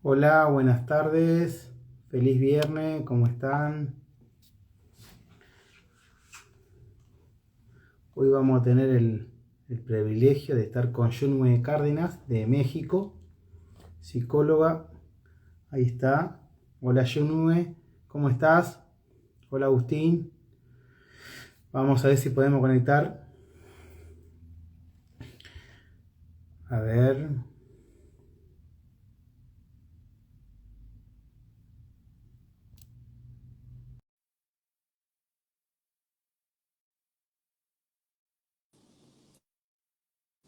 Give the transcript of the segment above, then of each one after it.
Hola, buenas tardes. Feliz viernes, ¿cómo están? Hoy vamos a tener el privilegio de estar con Yunue Cárdenas de México, psicóloga. Ahí está. Hola Yunue, ¿cómo estás? Hola Agustín. Vamos a ver si podemos conectar. A ver.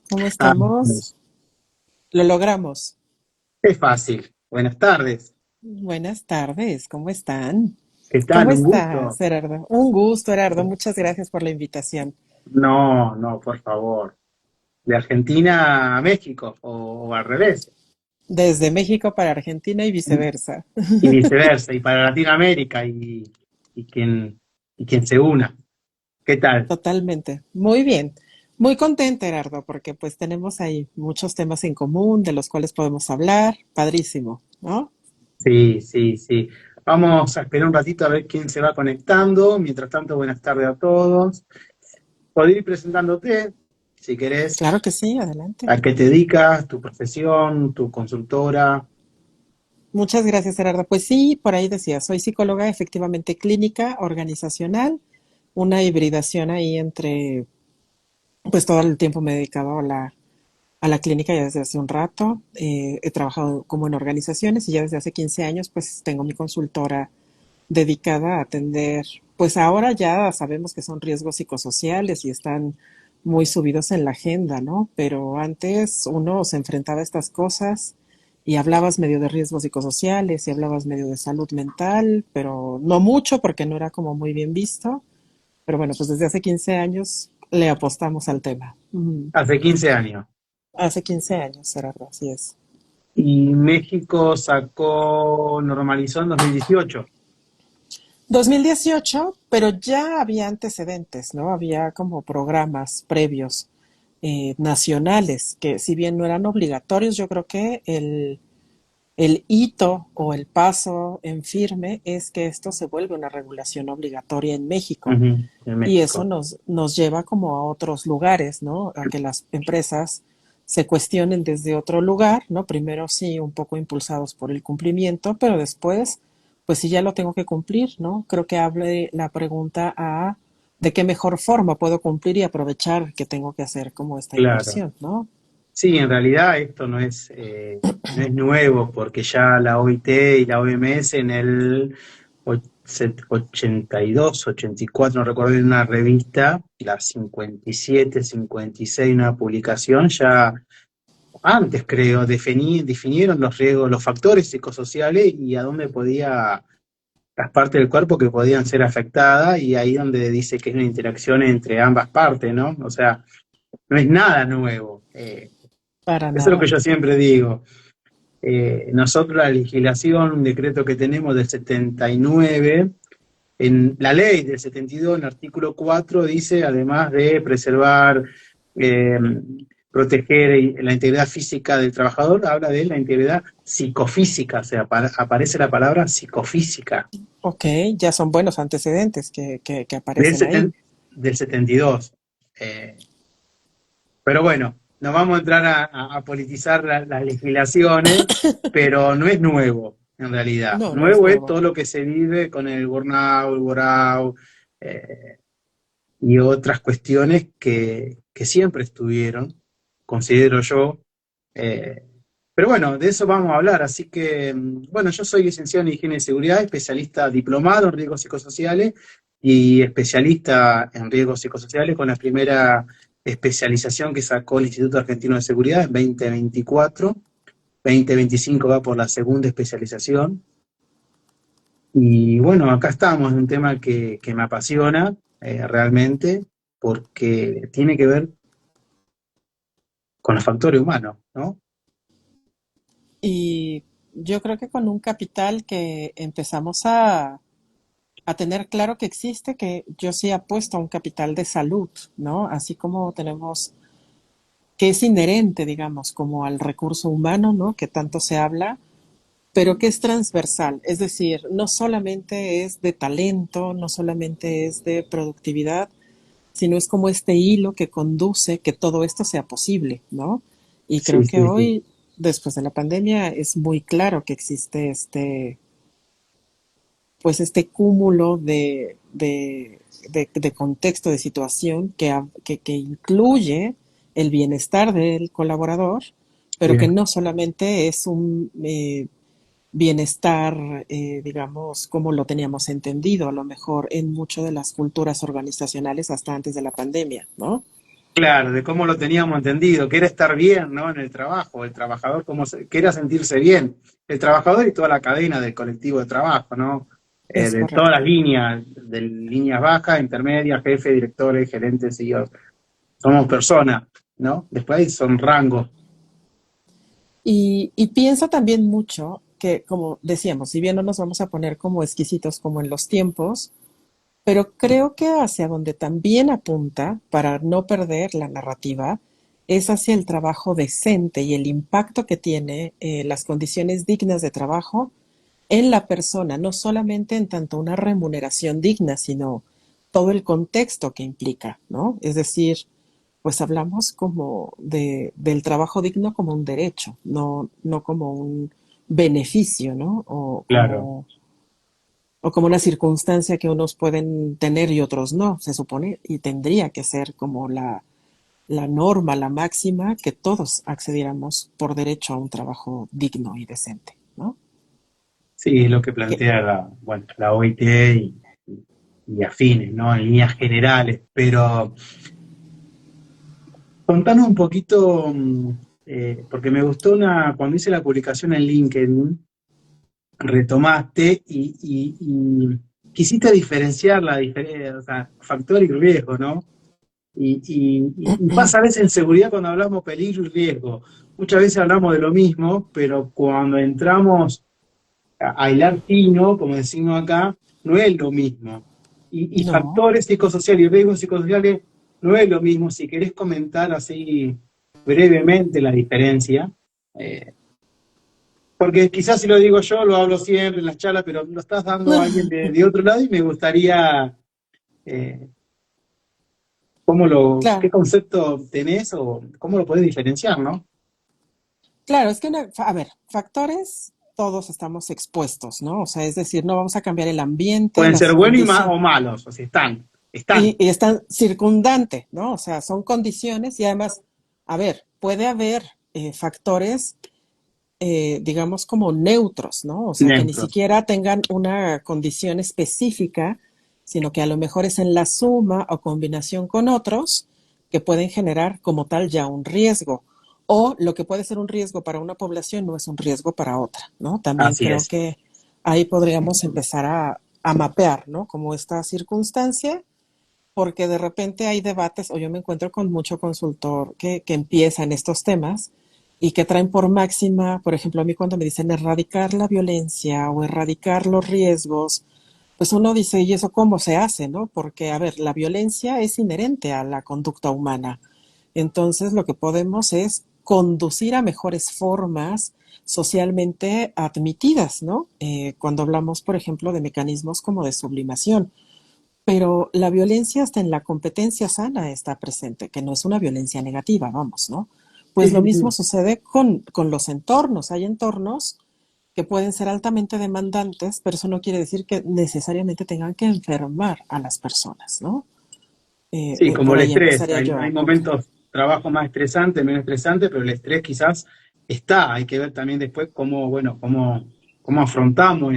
¿Cómo Ah, estamos? pues, Lo logramos. es fácil. Buenas tardes. Buenas tardes, ¿cómo están? ¿Qué ¿Cómo tal? Un estás, gusto. Gerardo? Un gusto, Gerardo. Muchas gracias por la invitación. No, no, por favor. ¿De Argentina a México o al revés? Desde México para Argentina y viceversa. Y viceversa, y para Latinoamérica y y quien se una. ¿Qué tal? Totalmente. Muy bien. Muy contenta, Gerardo, porque pues tenemos ahí muchos temas en común de los cuales podemos hablar. Padrísimo, ¿no? Sí, sí, sí. Vamos a esperar un ratito a ver quién se va conectando. Mientras tanto, buenas tardes a todos. Podés ir presentándote, si querés, Claro que sí, adelante. a qué te dedicas, tu profesión, tu consultora. Muchas gracias, Gerardo. Pues sí, por ahí decía, soy psicóloga efectivamente clínica, organizacional, una hibridación ahí entre pues todo el tiempo me he dedicado a la clínica ya desde hace un rato. He trabajado como en organizaciones y ya desde hace 15 años pues tengo mi consultora dedicada a atender, pues ahora ya sabemos que son riesgos psicosociales y están muy subidos en la agenda, ¿no? Pero antes uno se enfrentaba a estas cosas y hablabas medio de riesgos psicosociales y hablabas medio de salud mental, pero no mucho porque no era como muy bien visto. Pero bueno, pues desde hace 15 años le apostamos al tema. Hace 15 años. Hace 15 años, Gerardo, así es. Y México normalizó en 2018. 2018, pero ya había antecedentes, ¿no? Había como programas previos nacionales que si bien no eran obligatorios, yo creo que el hito o el paso en firme es que esto se vuelve una regulación obligatoria en México. Ujú, en Y eso México. nos lleva como a otros lugares, ¿no? A que las empresas se cuestionen desde otro lugar, ¿no? Primero sí, un poco impulsados por el cumplimiento, pero después, pues sí ya lo tengo que cumplir, ¿no? Creo que hable la pregunta a de qué mejor forma puedo cumplir y aprovechar que tengo que hacer como esta Claro. inversión, ¿no? Sí, en realidad esto no es nuevo porque ya la OIT y la OMS en el 82, 84, no recuerdo bien, una revista, la 57, 56, una publicación, ya antes creo, definieron los riesgos, los factores psicosociales y a dónde podía, las partes del cuerpo que podían ser afectadas y ahí donde dice que es una interacción entre ambas partes, ¿no? O sea, no es nada nuevo. Para Eso es lo que nada. yo siempre digo. Nosotros la legislación, un decreto que tenemos del 79, en la ley del 72, en el artículo 4, dice, además de preservar, eh, proteger la integridad física del trabajador, habla de la integridad psicofísica, o sea, aparece la palabra psicofísica, Ok, ya son buenos antecedentes que del, aparecen ahí. 70 del 72. Eh, Pero bueno, no vamos a entrar a politizar las legislaciones, pero no es nuevo, en realidad. No, no es Nuevo es nuevo. todo lo que se vive con el burnout, el burnout, eh, y otras cuestiones que siempre estuvieron, considero yo. eh, pero bueno, de eso vamos a hablar. Así que, bueno, yo soy licenciado en Higiene y Seguridad, especialista diplomado en riesgos psicosociales y especialista en riesgos psicosociales con la primera especialización que sacó el Instituto Argentino de Seguridad en 2024. 2025 va por la segunda especialización. Y bueno, acá estamos, es un tema que me apasiona realmente porque tiene que ver con los factores humanos, ¿no? Y yo creo que con un capital que empezamos a tener claro que existe, que yo sí apuesto a un capital de salud, ¿no? Así como tenemos, que es inherente, digamos, como al recurso humano, ¿no? Que tanto se habla, pero que es transversal, es decir, no solamente es de talento, no solamente es de productividad, sino es como este hilo que conduce que todo esto sea posible, ¿no? Y Sí, creo que sí, sí. hoy, después de la pandemia, es muy claro que existe pues este cúmulo de contexto, de situación que incluye el bienestar del colaborador, pero que Bien. no solamente es un bienestar, digamos, como lo teníamos entendido, a lo mejor en muchas de las culturas organizacionales hasta antes de la pandemia, ¿no? Claro, de cómo lo teníamos entendido, que era estar bien, ¿no? En el trabajo, el trabajador, que era sentirse bien. El trabajador y toda la cadena del colectivo de trabajo, ¿no? Es De todas las correcto. líneas, de líneas bajas, intermedias, jefes, directores, gerentes, CEOs. Somos personas, ¿no? Después son rangos. Y pienso también mucho que, como decíamos, si bien no nos vamos a poner como exquisitos como en los tiempos, pero creo que hacia donde también apunta, para no perder la narrativa, es hacia el trabajo decente y el impacto que tiene las condiciones dignas de trabajo en la persona, no solamente en tanto una remuneración digna, sino todo el contexto que implica, ¿no? Es decir, pues hablamos como del trabajo digno como un derecho, no como un beneficio, ¿no? Claro. O como una circunstancia que unos pueden tener y otros no, se supone, y tendría que ser como la norma, la máxima, que todos accediéramos por derecho a un trabajo digno y decente, ¿no? Sí, es lo que Que, plantea bueno, la OIT y afines, ¿no? En líneas generales. Pero contanos un poquito, porque me gustó cuando hice la publicación en LinkedIn, retomaste y quisiste diferenciar o sea, factor y riesgo, ¿no? Y pasa a veces en seguridad cuando hablamos peligro y riesgo. Muchas veces hablamos de lo mismo, pero cuando entramos a hilar fino, como decimos acá, no es lo mismo. Y no, factores psicosociales y riesgos psicosociales no es lo mismo. Si querés comentar así brevemente la diferencia, eh, porque quizás si lo digo yo, lo hablo siempre en las charlas, pero lo estás dando a alguien de otro lado y me gustaría, eh, qué claro. concepto tenés o cómo lo podés diferenciar, ¿no? Claro, es que, a ver, factores, todos estamos expuestos, ¿no? O sea, es decir, no vamos a cambiar el ambiente, Pueden ser las buenos condiciones, o malos, o sea, están y están circundante, ¿no? O sea, son condiciones y además, a ver, puede haber factores, digamos, como neutros, ¿no? O sea, que ni neutros. siquiera tengan una condición específica, sino que a lo mejor es en la suma o combinación con otros que pueden generar como tal ya un riesgo. O lo que puede ser un riesgo para una población no es un riesgo para otra, ¿no? También Así creo es. que ahí podríamos empezar a mapear, ¿no? Como esta circunstancia, porque de repente hay debates, o yo me encuentro con mucho consultor que empieza en estos temas y que traen por máxima, por ejemplo, a mí cuando me dicen erradicar la violencia o erradicar los riesgos, pues uno dice, ¿y eso cómo se hace, no? Porque, a ver, la violencia es inherente a la conducta humana. Entonces, lo que podemos es conducir a mejores formas socialmente admitidas, ¿no? Cuando hablamos, por ejemplo, de mecanismos como de sublimación. Pero la violencia hasta en la competencia sana está presente, que no es una violencia negativa, vamos, ¿no? Sí, Pues lo sí, mismo sí. sucede con los entornos. Hay entornos que pueden ser altamente demandantes, pero eso no quiere decir que necesariamente tengan que enfermar a las personas, ¿no? Sí, como Por el ahí estrés. empezaría Hay, yo a hay apuntar. momentos, trabajo más estresante, menos estresante, pero el estrés quizás está. Hay que ver también después cómo, bueno, cómo afrontamos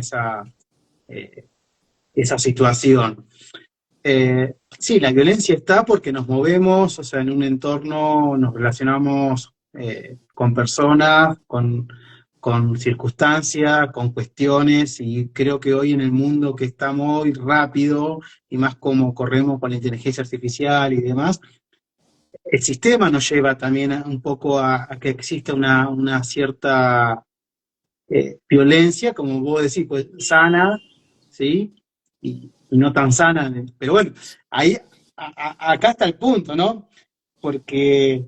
eh, esa situación. Sí, la violencia está porque nos movemos, o sea, en un entorno, nos relacionamos con personas, con circunstancias, con cuestiones, y creo que hoy en el mundo que estamos hoy rápido, y más como corremos con la inteligencia artificial y demás, el sistema nos lleva también un poco a que exista una cierta violencia, como vos decís, pues sana, ¿sí? Y no tan sana. Pero bueno, ahí, acá está el punto, ¿no? Porque,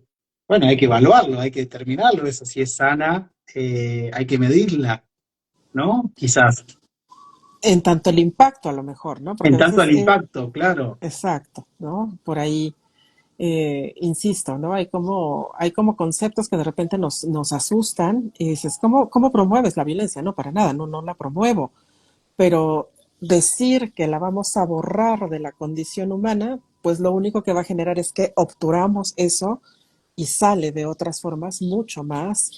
bueno, hay que evaluarlo, hay que determinarlo, eso, si es sana, hay que medirla. ¿no? Quizás, En tanto el impacto a lo mejor, ¿no? Porque en a tanto veces, al impacto, claro, exacto, ¿no? Por ahí, insisto, ¿no? Hay como conceptos que de repente nos asustan y dices, ¿cómo promueves la violencia? No, para nada, no la promuevo. Pero decir que la vamos a borrar de la condición humana, pues lo único que va a generar es que obturamos eso y sale de otras formas mucho más,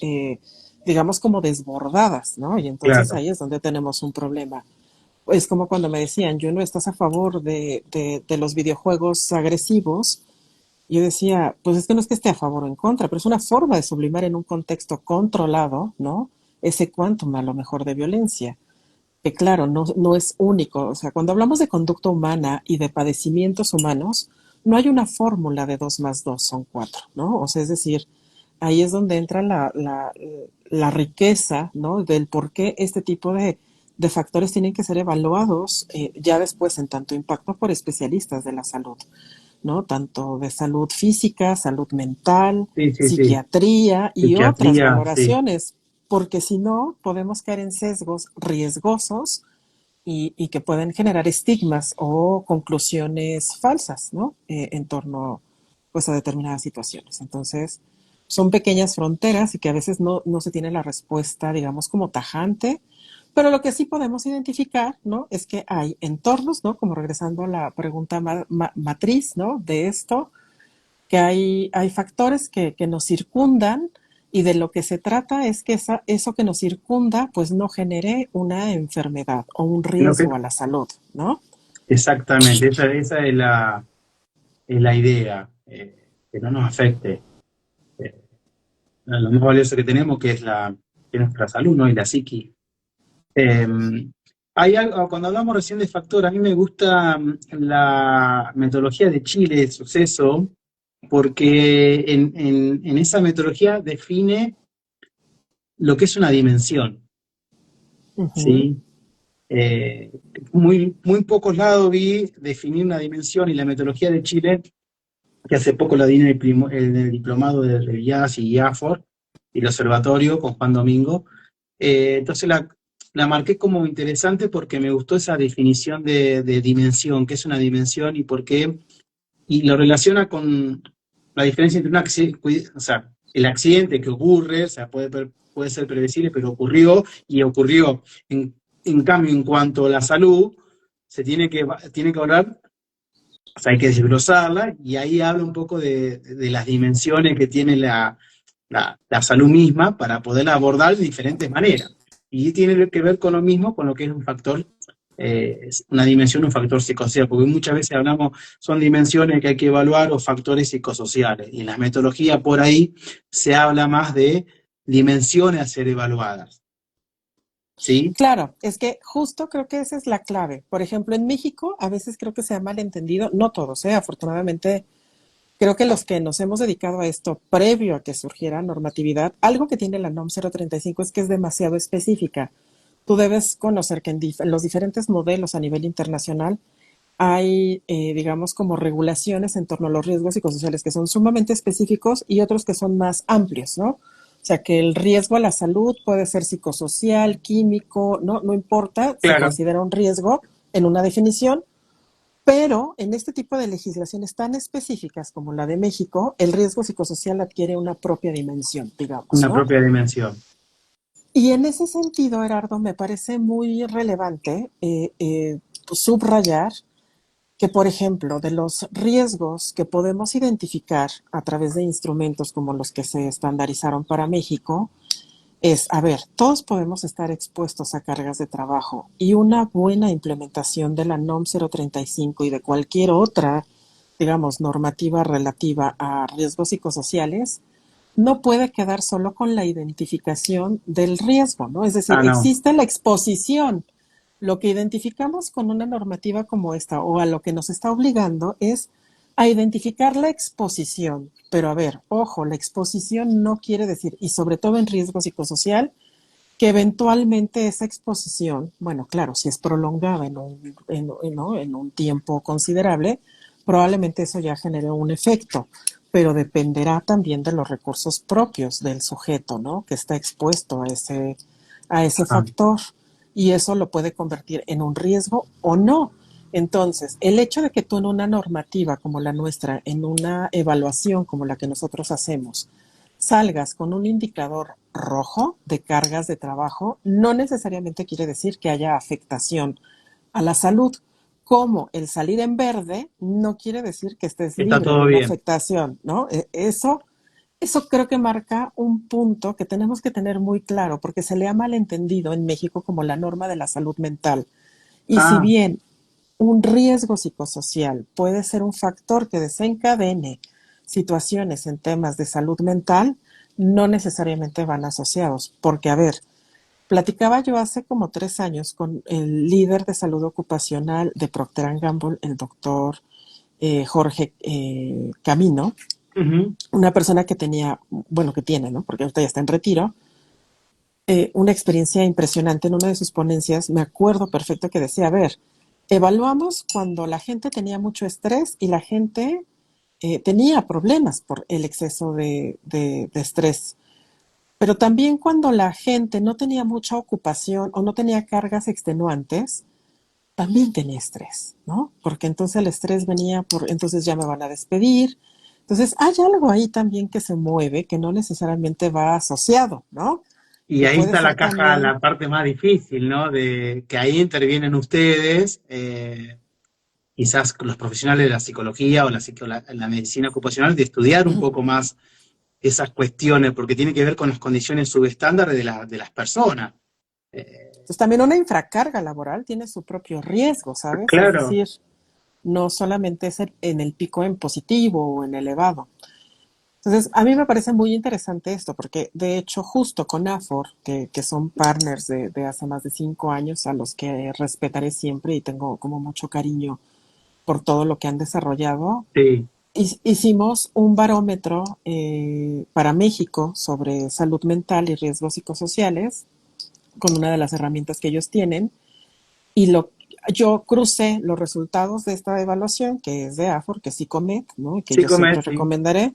digamos, como desbordadas, ¿no? Y entonces claro. ahí es donde tenemos un problema. Es como cuando me decían, yo no estás a favor de los videojuegos agresivos. Yo decía, pues es que no es que esté a favor o en contra, pero es una forma de sublimar en un contexto controlado, ¿no? Ese quantum a lo mejor de violencia, que claro, no es único. O sea, cuando hablamos de conducta humana y de padecimientos humanos, no hay una fórmula de 2 más 2 son 4, ¿no? O sea, es decir, ahí es donde entra la riqueza, ¿no? Del por qué este tipo de factores tienen que ser evaluados ya después en tanto impacto por especialistas de la salud, ¿no? Tanto de salud física, salud mental, Sí, sí, sí. psiquiatría y otras Psiquiatría, sí. valoraciones, porque si no, podemos caer en sesgos riesgosos y que pueden generar estigmas o conclusiones falsas, ¿no? En torno, pues, a determinadas situaciones. Entonces, son pequeñas fronteras y que a veces no se tiene la respuesta, digamos, como tajante, pero lo que sí podemos identificar, ¿no? Es que hay entornos, ¿no? Como regresando a la pregunta matriz, ¿no? De esto, que hay factores que nos circundan y de lo que se trata es que eso que nos circunda pues no genere una enfermedad o un Lo que, riesgo a la salud, ¿no? exactamente, esa es la idea, que no nos afecte. Eh, lo más valioso que tenemos, que es nuestra salud, ¿no? Y la psiqui. Eh, hay algo, cuando hablamos recién de factor, a mí me gusta la metodología de Chile, de suceso, porque en esa metodología define lo que es una dimensión, Ujú. ¿sí? Eh, muy pocos lados vi definir una dimensión y la metodología de Chile, que hace poco la di en el diplomado de IAS y IAFOR y el observatorio con Juan Domingo. Entonces la marqué como interesante porque me gustó esa definición de dimensión, qué es una dimensión y por qué, y lo relaciona con la diferencia entre un accidente, o sea, el accidente que ocurre, o sea, puede ser previsible, pero ocurrió y ocurrió. En cambio, en cuanto a la salud, tiene que hablar, o sea, hay que desglosarla y ahí habla un poco de las dimensiones que tiene la salud misma para poderla abordar de diferentes maneras. Y tiene que ver con lo mismo, con lo que es un factor, una dimensión, un factor psicosocial, porque muchas veces hablamos, son dimensiones que hay que evaluar o factores psicosociales. Y en la metodología por ahí se habla más de dimensiones a ser evaluadas. ¿Sí? Claro, es que justo creo que esa es la clave. Por ejemplo, en México a veces creo que se ha malentendido, no todos, afortunadamente creo que los que nos hemos dedicado a esto previo a que surgiera normatividad, algo que tiene la NOM 035 es que es demasiado específica. Tú debes conocer que en los diferentes modelos a nivel internacional hay, digamos, como regulaciones en torno a los riesgos psicosociales que son sumamente específicos y otros que son más amplios, ¿no? O sea, que el riesgo a la salud puede ser psicosocial, químico, no importa, se Claro. considera un riesgo en una definición, pero en este tipo de legislaciones tan específicas como la de México, el riesgo psicosocial adquiere una propia dimensión, digamos, Una ¿no? propia dimensión. Y en ese sentido, Gerardo, me parece muy relevante subrayar que, por ejemplo, de los riesgos que podemos identificar a través de instrumentos como los que se estandarizaron para México, es, a ver, todos podemos estar expuestos a cargas de trabajo y una buena implementación de la NOM 035 y de cualquier otra, digamos, normativa relativa a riesgos psicosociales, no puede quedar solo con la identificación del riesgo, ¿no? Es decir, Ah, no. existe la exposición. Lo que identificamos con una normativa como esta o a lo que nos está obligando es a identificar la exposición. Pero a ver, ojo, la exposición no quiere decir, y sobre todo en riesgo psicosocial, que eventualmente esa exposición, bueno, claro, si es prolongada ¿no? en un tiempo considerable, probablemente eso ya genere un efecto, pero dependerá también de los recursos propios del sujeto, ¿no? Que está expuesto a ese Ah, factor. y eso lo puede convertir en un riesgo o no. Entonces, el hecho de que tú en una normativa como la nuestra, en una evaluación como la que nosotros hacemos, salgas con un indicador rojo de cargas de trabajo, no necesariamente quiere decir que haya afectación a la salud. Como el salir en verde no quiere decir que estés Está libre de todo una bien. afectación, ¿no? Eso creo que marca un punto que tenemos que tener muy claro, porque se le ha malentendido en México como la norma de la salud mental. Y si Ah, bien un riesgo psicosocial puede ser un factor que desencadene situaciones en temas de salud mental, no necesariamente van asociados. Porque, a ver, platicaba yo hace como 3 años con el líder de salud ocupacional de Procter Gamble, el doctor Jorge Camino, ujú. una persona que tenía, bueno, que tiene, ¿no? Porque ahorita ya está en retiro, una experiencia impresionante en una de sus ponencias. Me acuerdo perfecto que decía, a ver, evaluamos cuando la gente tenía mucho estrés y la gente tenía problemas por el exceso de estrés. Pero también cuando la gente no tenía mucha ocupación o no tenía cargas extenuantes, también tenía estrés, ¿no? Porque entonces el estrés venía por, entonces ya me van a despedir. Entonces hay algo ahí también que se mueve, que no necesariamente va asociado, ¿no? Y Que ahí puede está la ser caja, también. la parte más difícil, ¿no? De que ahí intervienen ustedes, quizás los profesionales de la psicología o la medicina ocupacional, de estudiar un poco más esas cuestiones, porque tiene que ver con las condiciones subestándar de las personas. Eh, Pues también una infracarga laboral tiene su propio riesgo, ¿sabes? Es claro, decir, no solamente es en el pico en positivo o en elevado. Entonces, a mí me parece muy interesante esto, porque de hecho, justo con AFOR, que son partners de hace más de 5 años, a los que respetaré siempre y tengo como mucho cariño por todo lo que han desarrollado, sí, hicimos un barómetro para México sobre salud mental y riesgos psicosociales con una de las herramientas que ellos tienen. Y yo crucé los resultados de esta evaluación, que es de AFOR, que es Psicomed, ¿no? Y que yo siempre psicomet, sí. recomendaré.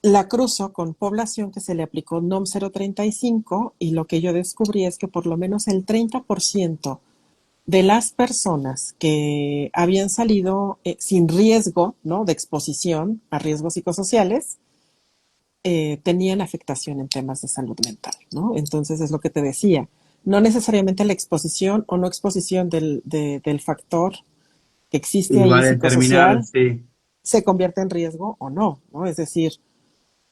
La cruzo con población que se le aplicó NOM 035 y lo que yo descubrí es que por lo menos el 30% de las personas que habían salido sin riesgo, ¿no? De exposición a riesgos psicosociales, tenían afectación en temas de salud mental, ¿no? Entonces es lo que te decía. No necesariamente la exposición o no exposición del factor que existe Y va ahí a determinar, psicosocial sí. se convierte en riesgo o no, ¿no? Es decir,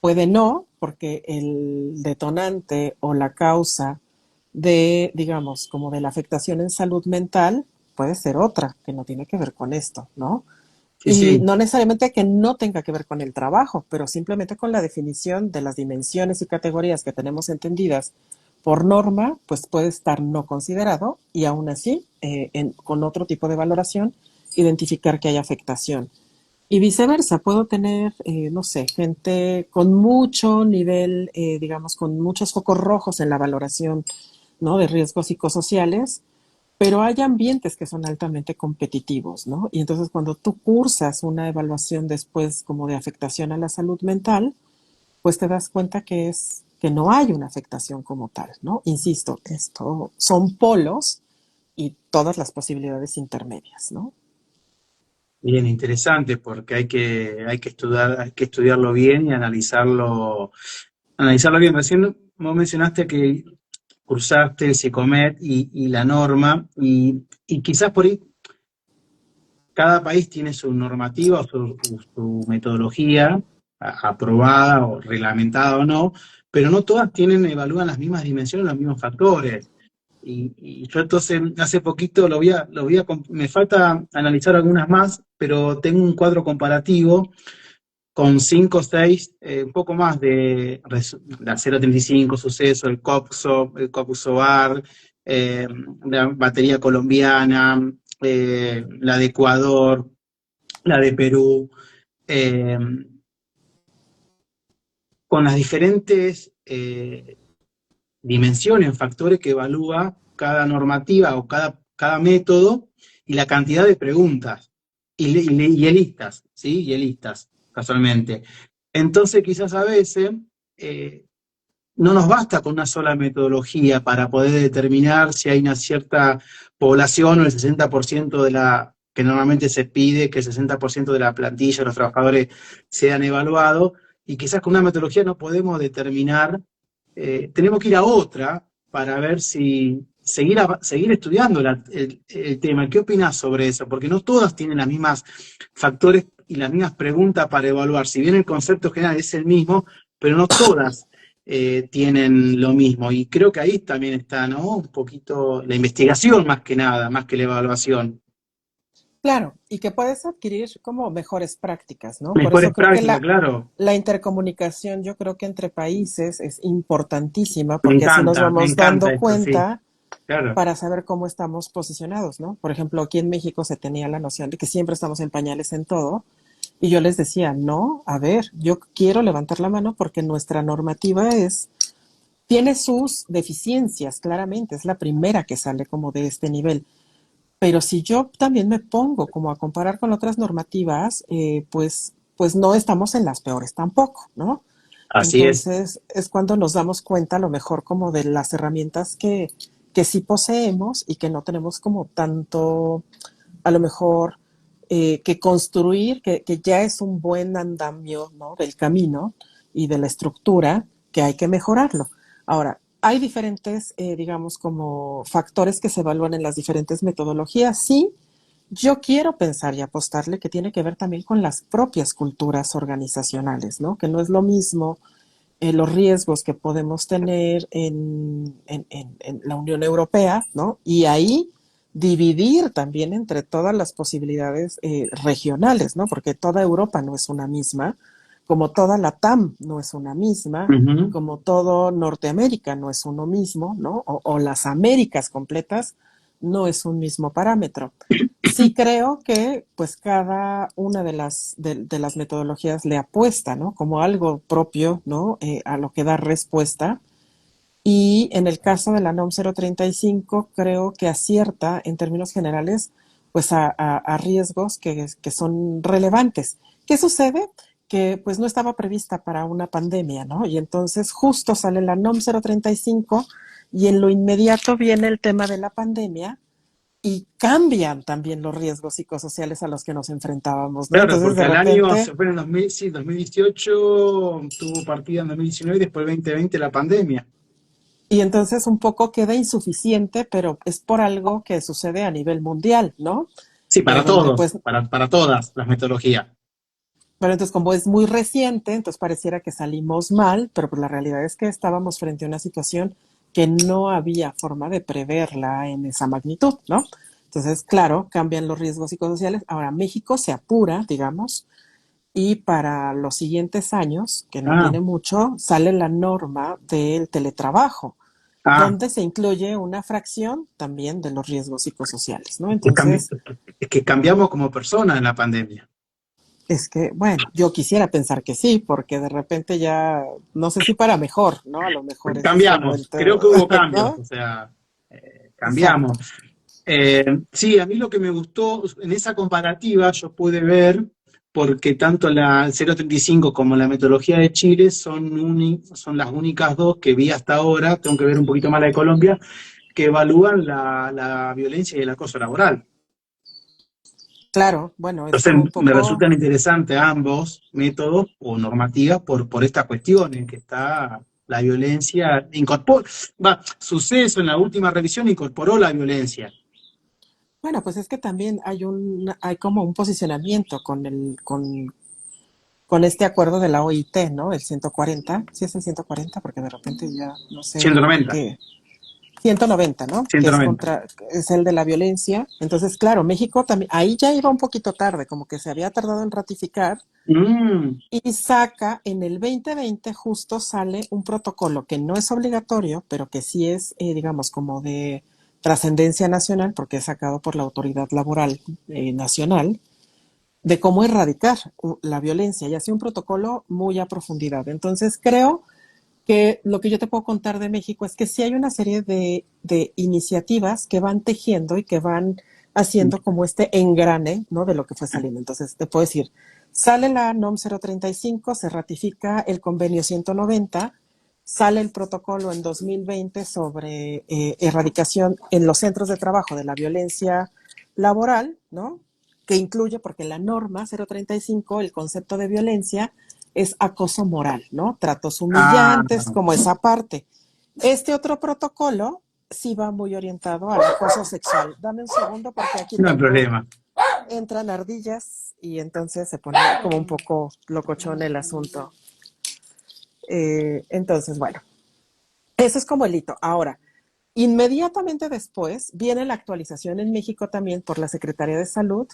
puede no, porque el detonante o la causa de, digamos, como de la afectación en salud mental puede ser otra, que no tiene que ver con esto, ¿no? Sí, Y sí. no necesariamente que no tenga que ver con el trabajo, pero simplemente con la definición de las dimensiones y categorías que tenemos entendidas por norma, pues puede estar no considerado y aún así, con otro tipo de valoración, identificar que hay afectación. Y viceversa, puedo tener, no sé, gente con mucho nivel, digamos, con muchos focos rojos en la valoración, ¿no? De riesgos psicosociales, pero hay ambientes que son altamente competitivos, ¿no? Y entonces cuando tú cursas una evaluación después como de afectación a la salud mental, pues te das cuenta que no hay una afectación como tal, ¿no? Insisto, esto son polos y todas las posibilidades intermedias, ¿no? Bien, interesante, porque hay que estudiarlo bien y analizarlo bien. Recién vos mencionaste que cursaste el Psicomet y la norma, y quizás por ahí cada país tiene su normativa o su metodología aprobada o reglamentada o no, pero no todas evalúan las mismas dimensiones, los mismos factores. Y yo entonces hace poquito me falta analizar algunas más, pero tengo un cuadro comparativo con 5 o 6, un poco más la 035 suceso, el COPSO-AR, la batería colombiana, la de Ecuador, la de Perú, eh, con las diferentes dimensiones, factores que evalúa cada normativa o cada método y la cantidad de preguntas y listas, ¿sí? Y listas, casualmente. Entonces, quizás a veces, eh, no nos basta con una sola metodología para poder determinar si hay una cierta población o el 60% de la que normalmente se pide que el 60% de la plantilla de los trabajadores sean evaluados, y quizás con una metodología no podemos determinar, tenemos que ir a otra para ver si seguir estudiando el tema. ¿Qué opinas sobre eso? Porque no todas tienen las mismas factores y las mismas preguntas para evaluar. Si bien el concepto general es el mismo, pero no todas tienen lo mismo. Y creo que ahí también está, ¿no? Un poquito la investigación más que nada, más que la evaluación. Claro, y que puedes adquirir como mejores prácticas, ¿no? Por eso Mejores creo que prácticas, claro. la intercomunicación, yo creo que entre países es importantísima, Me porque así nos encanta, me vamos encanta dando esto, sí. cuenta Claro. para saber cómo estamos posicionados, ¿no? Por ejemplo, aquí en México se tenía la noción de que siempre estamos en pañales en todo, y yo les decía, no, a ver, yo quiero levantar la mano porque nuestra normativa tiene sus deficiencias, claramente, es la primera que sale como de este nivel. Pero si yo también me pongo como a comparar con otras normativas, pues no estamos en las peores tampoco, ¿no? Así es. Entonces es cuando nos damos cuenta a lo mejor como de las herramientas que sí poseemos y que no tenemos como tanto, a lo mejor, que construir, que ya es un buen andamio, ¿no? Del camino y de la estructura, que hay que mejorarlo. Ahora, hay diferentes, digamos, como factores que se evalúan en las diferentes metodologías. Sí, yo quiero pensar y apostarle que tiene que ver también con las propias culturas organizacionales, ¿no? Que no es lo mismo los riesgos que podemos tener en la Unión Europea, ¿no? Y ahí dividir también entre todas las posibilidades regionales, ¿no? Porque toda Europa no es una misma, como toda la TAM no es una misma, Ujú. como todo Norteamérica no es uno mismo, ¿no? O las Américas completas no es un mismo parámetro. Sí creo que pues cada una de las metodologías le apuesta, ¿no? Como algo propio, ¿no? A lo que da respuesta. Y en el caso de la NOM 035 creo que acierta en términos generales pues a riesgos que son relevantes. ¿Qué sucede? Que pues no estaba prevista para una pandemia, ¿no? Y entonces justo sale la NOM 035 y en lo inmediato viene el tema de la pandemia y cambian también los riesgos psicosociales a los que nos enfrentábamos, ¿no? Claro, Entonces, de porque al año repente, se fue en 2000, sí, 2018, tuvo partida en 2019 y después 2020 la pandemia. y entonces un poco queda insuficiente, pero es por algo que sucede a nivel mundial, ¿no? Sí, para Donde todos, pues, para todas las metodologías. pero entonces como es muy reciente, entonces pareciera que salimos mal, pero pues la realidad es que estábamos frente a una situación que no había forma de preverla en esa magnitud, ¿no? Entonces, claro, cambian los riesgos psicosociales. Ahora México se apura, digamos, y para los siguientes años, que no Ah, tiene mucho, sale la norma del teletrabajo, ah, donde se incluye una fracción también de los riesgos psicosociales, ¿no? que cambi- Entonces, es que cambiamos como personas en la pandemia. es que, bueno, yo quisiera pensar que sí, porque de repente ya, no sé si para mejor, ¿no? A lo mejor ese es como el Cambiamos, tema, creo que hubo cambios, ¿no? o sea, Exacto. cambiamos. Sí, a mí lo que me gustó en esa comparativa, yo pude ver, porque tanto la 035 como la metodología de Chile son las únicas dos que vi hasta ahora, tengo que ver un poquito más la de Colombia, que evalúan la violencia y el acoso laboral. Claro, bueno, es como un Entonces, me poco. resultan interesantes ambos métodos o normativas por esta cuestión en que está la violencia, suceso en la última revisión incorporó la violencia. Bueno, pues es que también hay como un posicionamiento con este acuerdo de la OIT, ¿no? El 140, sí es el 140, porque de repente ya no sé 190, qué, 190, ¿no? Que 190. es el de la violencia. Entonces, claro, México también, ahí ya iba un poquito tarde, como que se había tardado en ratificar, Mm, y saca en el 2020 justo sale un protocolo que no es obligatorio, pero que sí es, digamos, como de trascendencia nacional, porque es sacado por la Autoridad Laboral Nacional, de cómo erradicar la violencia y así un protocolo muy a profundidad. Entonces creo que lo que yo te puedo contar de México es que sí hay una serie de iniciativas que van tejiendo y que van haciendo como este engrane, ¿no? De lo que fue saliendo. Entonces te puedo decir, sale la NOM 035, se ratifica el convenio 190, sale el protocolo en 2020 sobre erradicación en los centros de trabajo de la violencia laboral, ¿no? Que incluye, porque la norma 035, el concepto de violencia es acoso moral, ¿no? Tratos Ah, humillantes, como esa parte. Este otro protocolo sí va muy orientado al acoso sexual. Dame un segundo porque aquí no hay tengo, problema. entran ardillas y entonces se pone como un poco locochón el asunto. Entonces, bueno, eso es como el hito. Ahora, inmediatamente después viene la actualización en México también por la Secretaría de Salud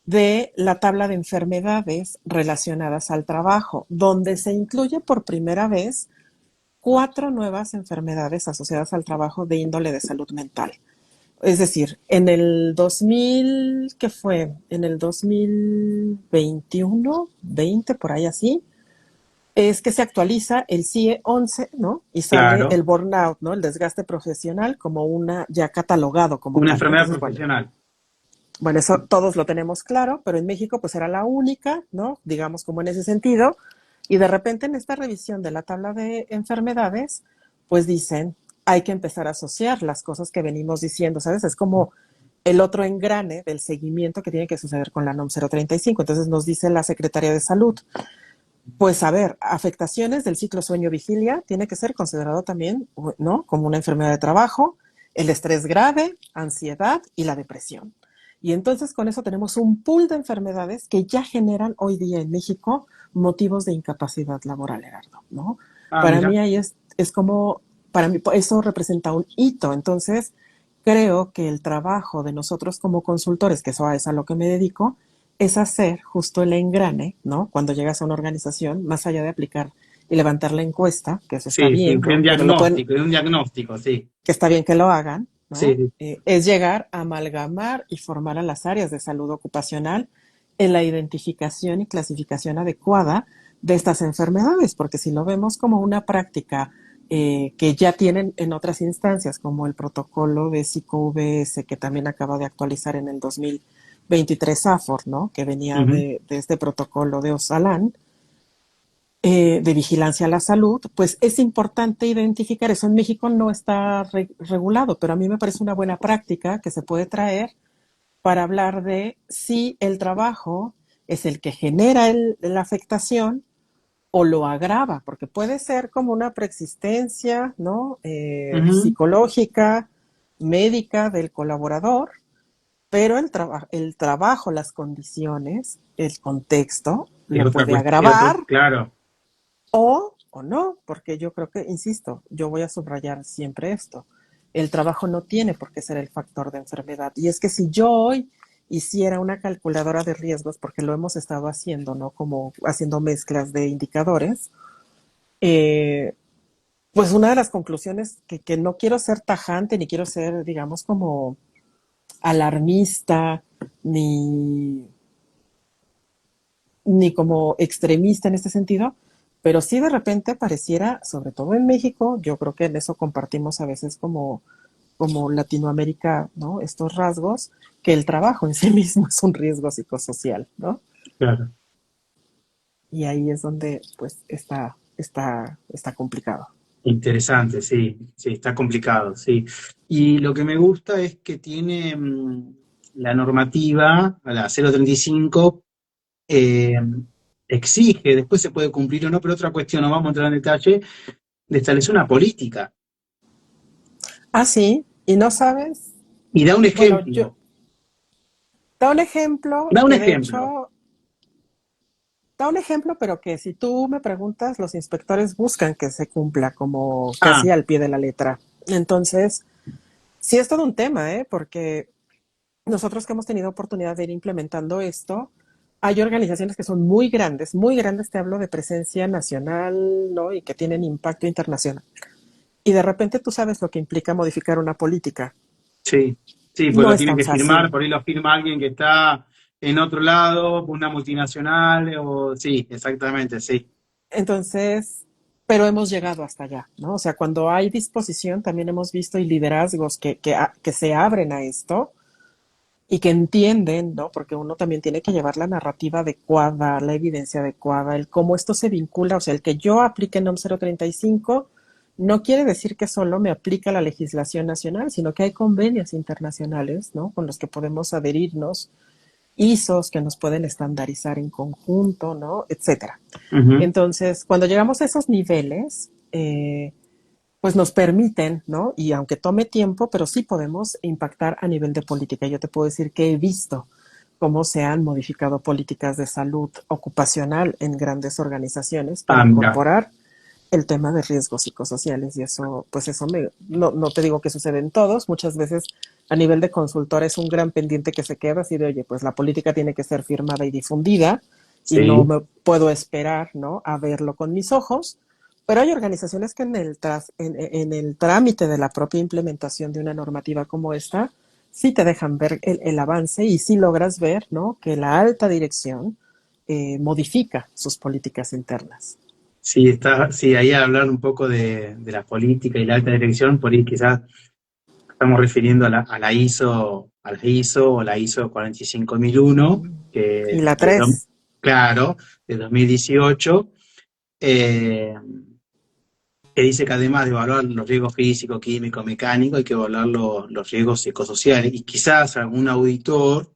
de la tabla de enfermedades relacionadas al trabajo, donde se incluye por primera vez 4 nuevas enfermedades asociadas al trabajo de índole de salud mental. Es decir, en el 2000, ¿qué fue? En el 2021, 20, por ahí así, es que se actualiza el CIE 11, ¿no? Y sale Claro, el burnout, ¿no? El desgaste profesional como una, ya catalogado como una tal, ¿no? enfermedad Entonces, bueno, profesional. bueno, eso todos lo tenemos claro, pero en México pues era la única, ¿no? Digamos como en ese sentido. Y de repente en esta revisión de la tabla de enfermedades, pues dicen, hay que empezar a asociar las cosas que venimos diciendo, ¿sabes? Es como el otro engrane del seguimiento que tiene que suceder con la NOM 035. Entonces nos dice la Secretaría de Salud, pues a ver, afectaciones del ciclo sueño-vigilia tiene que ser considerado también, ¿no? Como una enfermedad de trabajo, el estrés grave, ansiedad y la depresión. Y entonces con eso tenemos un pool de enfermedades que ya generan hoy día en México motivos de incapacidad laboral, Gerardo, ¿no? Ah, Para mira. mí ahí es como, para mí eso representa un hito. Entonces creo que el trabajo de nosotros como consultores, que eso es a lo que me dedico, es hacer justo el engrane, ¿no? Cuando llegas a una organización, más allá de aplicar y levantar la encuesta, que eso está Sí, sí, bien, ¿no? de un diagnóstico, sí. Que está bien que lo hagan, Sí, ¿no? sí. Es llegar a amalgamar y formar a las áreas de salud ocupacional en la identificación y clasificación adecuada de estas enfermedades, porque si lo vemos como una práctica que ya tienen en otras instancias, como el protocolo de psico-VS, que también acaba de actualizar en el 2023 AFOR, ¿no? Que venía Ujú. de este protocolo de Osalán, de vigilancia a la salud, pues es importante identificar eso. En México no está regulado, pero a mí me parece una buena práctica que se puede traer para hablar de si el trabajo es el que genera la afectación o lo agrava, porque puede ser como una preexistencia, ¿no? Ujú. Psicológica, médica del colaborador, pero el trabajo, las condiciones, el contexto, Es lo otra puede cuestión, agravar claro. o no, porque yo creo que, insisto, yo voy a subrayar siempre esto. El trabajo no tiene por qué ser el factor de enfermedad. Y es que si yo hoy hiciera una calculadora de riesgos, porque lo hemos estado haciendo, ¿no? Como haciendo mezclas de indicadores, eh, pues una de las conclusiones que no quiero ser tajante, ni quiero ser, digamos, como alarmista, ni ni como extremista en este sentido, pero sí de repente pareciera, sobre todo en México, yo creo que en eso compartimos a veces como Latinoamérica, ¿no? Estos rasgos, que el trabajo en sí mismo es un riesgo psicosocial, ¿no? Claro. Y ahí es donde pues está complicado. Interesante, sí, sí, está complicado, sí. Y lo que me gusta es que tiene la normativa, a la 035, eh, exige, después se puede cumplir o no, pero otra cuestión, no vamos a entrar en detalle, de establecer una política. Ah, sí, y no sabes, Y da un bueno, yo, ejemplo, da un ejemplo da un que de ejemplo. hecho da un ejemplo, pero que si tú me preguntas, los inspectores buscan que se cumpla como Ah, casi al pie de la letra. Entonces, sí es todo un tema, ¿eh? Porque nosotros que hemos tenido oportunidad de ir implementando esto, hay organizaciones que son muy grandes, te hablo de presencia nacional, ¿no? Y que tienen impacto internacional. Y de repente tú sabes lo que implica modificar una política. sí, sí, pues No lo es tienen tan que firmar, fácil. por ahí lo firma alguien que está en otro lado, una multinacional, o sí, exactamente, sí. Entonces, pero hemos llegado hasta allá, ¿no? O sea, cuando hay disposición, también hemos visto y liderazgos que se abren a esto y que entienden, ¿no? Porque uno también tiene que llevar la narrativa adecuada, la evidencia adecuada, el cómo esto se vincula, o sea, el que yo aplique NOM 035 no quiere decir que solo me aplica la legislación nacional, sino que hay convenios internacionales, ¿no? Con los que podemos adherirnos, ISOs que nos pueden estandarizar en conjunto, ¿no? Etcétera. Ujú. Entonces, cuando llegamos a esos niveles, pues nos permiten, ¿no? Y aunque tome tiempo, pero sí podemos impactar a nivel de política. Yo te puedo decir que he visto cómo se han modificado políticas de salud ocupacional en grandes organizaciones para Ah, mira. incorporar el tema de riesgos psicosociales y eso, pues eso no te digo que sucede en todos, muchas veces a nivel de consultor es un gran pendiente que se queda así de, oye, pues la política tiene que ser firmada y difundida y no Sí, me puedo esperar, ¿no? A verlo con mis ojos, pero hay organizaciones que en el trámite de la propia implementación de una normativa como esta, sí te dejan ver el avance y sí logras ver, ¿no? Que la alta dirección modifica sus políticas internas. sí, está, sí, ahí al hablar un poco de la política y la alta dirección, por ahí quizás estamos refiriendo a la ISO o la ISO 45001, Y que la tres. claro, de 2018, eh, que dice que además de evaluar los riesgos físicos, químicos, mecánicos, hay que evaluar los riesgos psicosociales. Y quizás algún auditor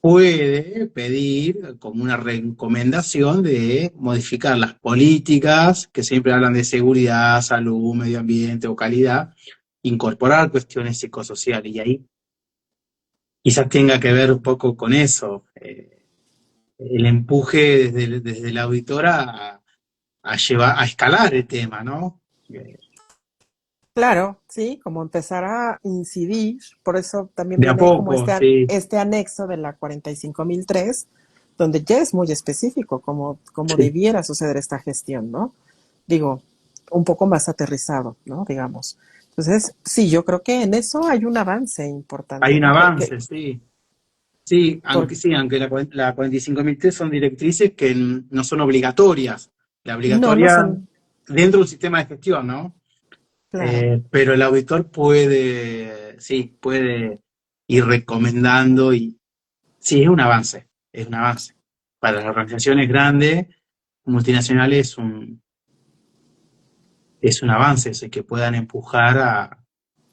puede pedir como una recomendación de modificar las políticas que siempre hablan de seguridad, salud, medio ambiente o calidad, incorporar cuestiones psicosociales. Y ahí quizás tenga que ver un poco con eso, el empuje desde la auditora a llevar, a escalar el tema, ¿no? Claro, sí, como empezar a incidir, por eso también De a viene como poco, sí, este anexo de la 45003, donde ya es muy específico cómo sí. debiera suceder esta gestión, ¿no? Digo, un poco más aterrizado, ¿no? Digamos. Entonces, sí, yo creo que en eso hay un avance Hay importante, un ¿no? avance, sí. Por- Sí, aunque la 45.003 son directrices que no son obligatorias. La no obligatoria son, dentro del sistema de gestión, ¿no? claro, Pero el auditor puede, sí, puede ir recomendando y sí, es un avance, es un avance. Para las organizaciones grandes, multinacionales, es un avance, es el que puedan empujar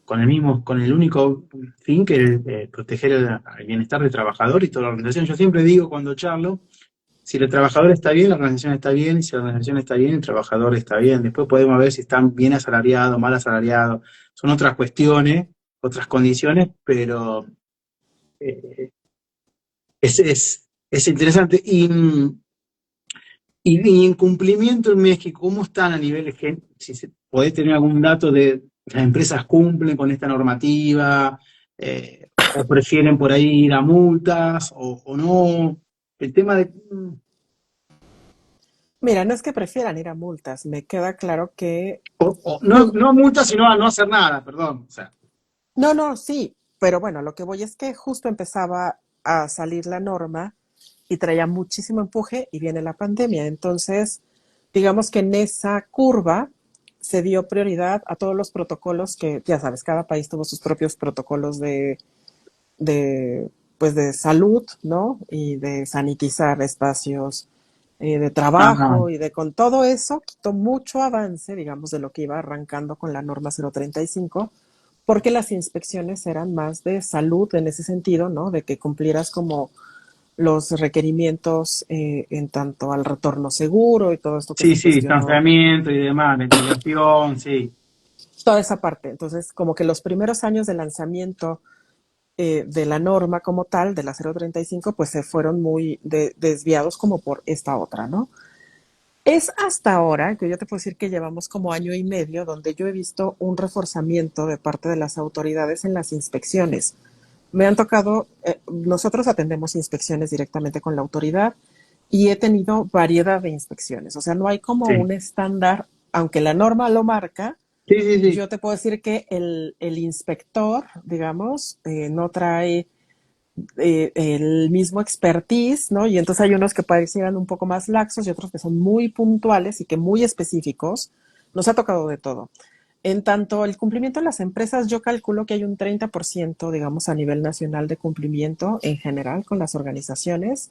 con el mismo, con el único fin que es proteger el bienestar del trabajador y toda la organización. Yo siempre digo cuando charlo, si el trabajador está bien, la organización está bien, y si la organización está bien, el trabajador está bien. Después podemos ver si están bien asalariados, mal asalariados. Son otras cuestiones, otras condiciones, pero eh, es interesante. Y en cumplimiento en México, ¿cómo están a nivel de gente? Si podés tener algún dato de las empresas cumplen con esta normativa, o prefieren por ahí ir a multas, o no. El tema de... mira, no es que prefieran ir a multas, me queda claro que no, no multas, sino a no hacer nada, perdón. O sea, no, no, sí, pero bueno, lo que voy es que justo empezaba a salir la norma y traía muchísimo empuje y viene la pandemia. Entonces, digamos que en esa curva se dio prioridad a todos los protocolos que, ya sabes, cada país tuvo sus propios protocolos de, pues de salud, ¿no? Y de sanitizar espacios de ajá. trabajo y de con todo eso quitó mucho avance, digamos, de lo que iba arrancando con la norma 035 porque las inspecciones eran más de salud en ese sentido, ¿no? De que cumplieras como los requerimientos en tanto al retorno seguro y todo esto que Sí, se sí, cuestionó, distanciamiento y demás, ventilación, sí. toda esa parte. Entonces, como que los primeros años de lanzamiento de la norma como tal, de la 035, pues se fueron muy desviados como por esta otra, ¿no? Es hasta ahora, que yo te puedo decir que llevamos como año y medio, donde yo he visto un reforzamiento de parte de las autoridades en las inspecciones. Me han tocado, nosotros atendemos inspecciones directamente con la autoridad y he tenido variedad de inspecciones. O sea, no hay como Sí, un estándar, aunque la norma lo marca, sí, sí, sí. yo te puedo decir que el inspector, digamos, no trae el mismo expertise, ¿no? Y entonces hay unos que parecieran un poco más laxos y otros que son muy puntuales y que muy específicos. Nos ha tocado de todo. En tanto el cumplimiento de las empresas, yo calculo que hay un 30%, digamos, a nivel nacional de cumplimiento en general con las organizaciones.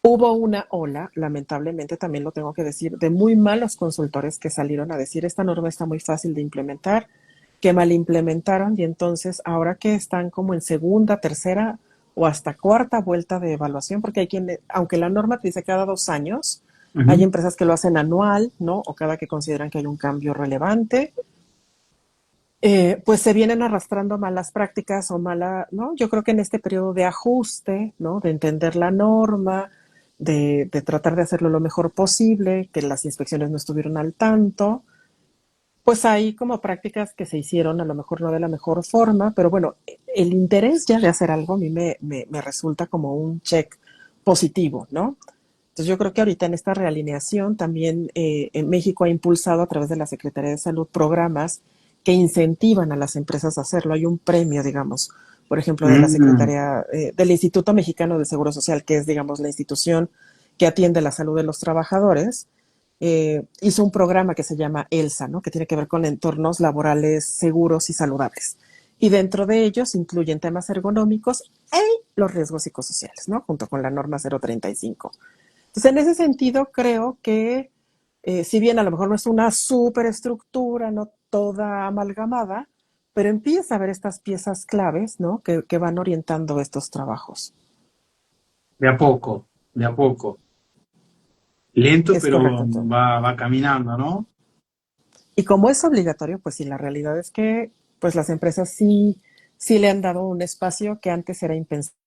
Hubo una ola, lamentablemente también lo tengo que decir, de muy malos consultores que salieron a decir esta norma está muy fácil de implementar, que mal implementaron y entonces ahora que están como en segunda, tercera o hasta cuarta vuelta de evaluación, porque hay quien, aunque la norma te dice cada 2 años, hay Ujú. empresas que lo hacen anual, ¿no? O cada que consideran que hay un cambio relevante. Pues se vienen arrastrando malas prácticas o mala, ¿no? Yo creo que en este periodo de ajuste, ¿no? De entender la norma, de tratar de hacerlo lo mejor posible, que las inspecciones no estuvieron al tanto, pues hay como prácticas que se hicieron a lo mejor no de la mejor forma, pero bueno, el interés ya de hacer algo a mí me resulta como un check positivo, ¿no? Entonces yo creo que ahorita en esta realineación también en México ha impulsado a través de la Secretaría de Salud programas que incentivan a las empresas a hacerlo. Hay un premio, digamos, por ejemplo, de la Mm, Secretaría del Instituto Mexicano de Seguro Social, que es, digamos, la institución que atiende la salud de los trabajadores. Hizo un programa que se llama ELSA, ¿no? Que tiene que ver con entornos laborales seguros y saludables. Y dentro de ellos incluyen temas ergonómicos y los riesgos psicosociales, ¿no? Junto con la norma 035. Entonces, en ese sentido, creo que si bien a lo mejor no es una superestructura, no toda amalgamada, pero empieza a haber estas piezas claves, ¿no? Que van orientando estos trabajos. de a poco, de a poco. Lento, Es pero correcto, Antonio. va caminando, ¿no? Y como es obligatorio, pues sí, la realidad es que pues las empresas sí le han dado un espacio que antes era impensable.